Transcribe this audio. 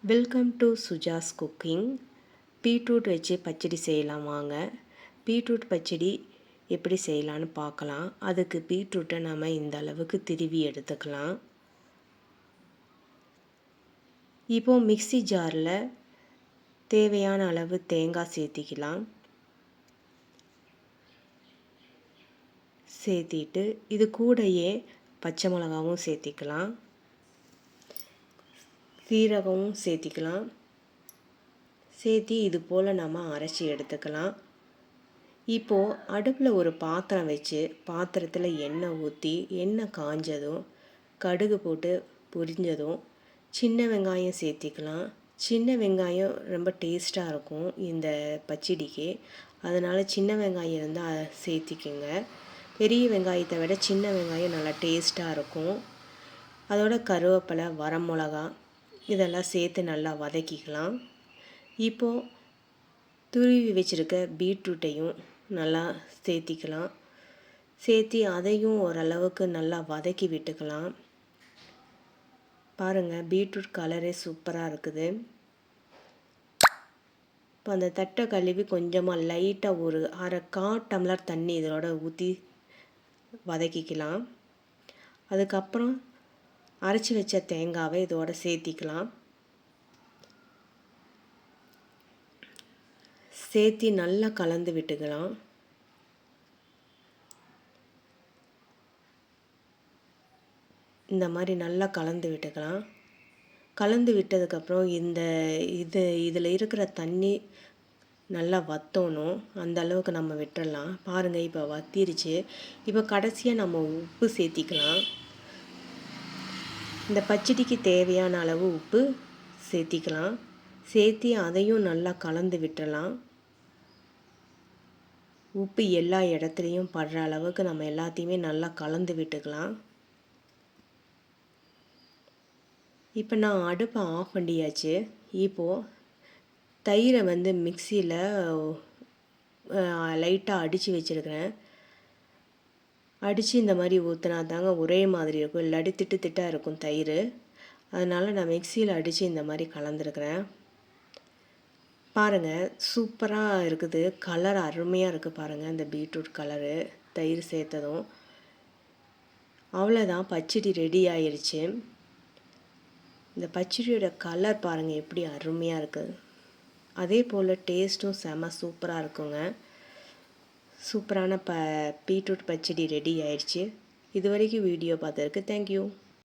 Welcome to Suja's cooking. Beetroot வச்சு பச்சடி செய்யலாம் வாங்க. பீட்ரூட் பச்சடி எப்படி செய்யலான்னு பார்க்கலாம். அதுக்கு பீட்ரூட்டை நம்ம இந்த அளவுக்கு திருவி எடுத்துக்கலாம். இப்போது மிக்ஸி ஜாரில் தேவையான அளவு தேங்காய் சேர்த்திக்கலாம். சேர்த்திட்டு இது கூடயே பச்சை மிளகாவும் சேர்த்திக்கலாம், சீரகமும் சேர்த்திக்கலாம். சேர்த்தி இது போல் நம்ம அரைச்சி எடுத்துக்கலாம். இப்போது அடுப்பில் ஒரு பாத்திரம் வச்சு பாத்திரத்தில் எண்ணெய் ஊற்றி எண்ணெய் காஞ்சதும் கடுகு போட்டு பொரிஞ்சதும் சின்ன வெங்காயம் சேர்த்திக்கலாம். சின்ன வெங்காயம் ரொம்ப டேஸ்ட்டாக இருக்கும் இந்த பச்சடிக்கு, அதனால் சின்ன வெங்காயம் இருந்தால் சேர்த்திக்குங்க. பெரிய வெங்காயத்தை விட சின்ன வெங்காயம் நல்லா டேஸ்ட்டாக இருக்கும். அதோட கருவேப்பிலை, வரமிளகா இதெல்லாம் சேர்த்து நல்லா வதக்கிக்கலாம். இப்போது துருவி வச்சுருக்க பீட்ரூட்டையும் நல்லா சேர்த்திக்கலாம். சேர்த்தி அதையும் ஓரளவுக்கு நல்லா வதக்கி விட்டுக்கலாம். பாருங்கள், பீட்ரூட் கலரே சூப்பராக இருக்குது. இப்போ அந்த தட்டை கழுவி கொஞ்சமாக லைட்டாக ஒரு கால் டம்ளர் தண்ணி இதோட ஊற்றி வதக்கிக்கலாம். அதுக்கப்புறம் அரைச்சி வச்ச தேங்காவை இதோட சேர்த்திக்கலாம். சேர்த்தி நல்லா கலந்து விட்டுக்கலாம். இந்த மாதிரி நல்லா கலந்து விட்டுக்கலாம். கலந்து விட்டதுக்கப்புறம் இதில் இருக்கிற தண்ணி நல்லா வற்றணும், அந்த அளவுக்கு நம்ம விட்டுடலாம். பாருங்கள், இப்போ வத்திருச்சு. இப்போ கடைசியாக நம்ம உப்பு சேர்த்திக்கலாம். இந்த பச்சடிக்கு தேவையான அளவு உப்பு சேர்த்திக்கலாம். சேர்த்தி அதையும் நல்லா கலந்து விட்டுடலாம். உப்பு எல்லா இடத்துலையும் படுற அளவுக்கு நம்ம எல்லாத்தையுமே நல்லா கலந்து விட்டுக்கலாம். இப்போ நான் அடுப்பை ஆஃப் பண்ணியாச்சு. இப்போது தயிரை மிக்சியில் லைட்டாக அடித்து வச்சுருக்கிறேன். அடித்து இந்த மாதிரி ஊற்றினா தாங்க ஒரே மாதிரி இருக்கும், இல்லாட்டி திட்டு திட்டாக இருக்கும் தயிர். அதனால் நான் மிக்சியில் அடித்து இந்த மாதிரி கலந்துருக்கிறேன். பாருங்கள், சூப்பராக இருக்குது. கலர் அருமையாக இருக்குது பாருங்கள், இந்த பீட்ரூட் கலரு தயிர் சேர்த்ததும். அவ்வளோதான், பச்சடி ரெடி ஆயிடுச்சு. இந்த பச்சடியோட கலர் பாருங்கள் எப்படி அருமையாக இருக்குது. அதே போல் டேஸ்ட்டும் செம சூப்பராக இருக்குங்க. சூப்பரான பீட்ரூட் பச்சடி ரெடி ஆயிடுச்சு. இது வரைக்கும் வீடியோ பார்த்ததுக்கு தேங்க்யூ.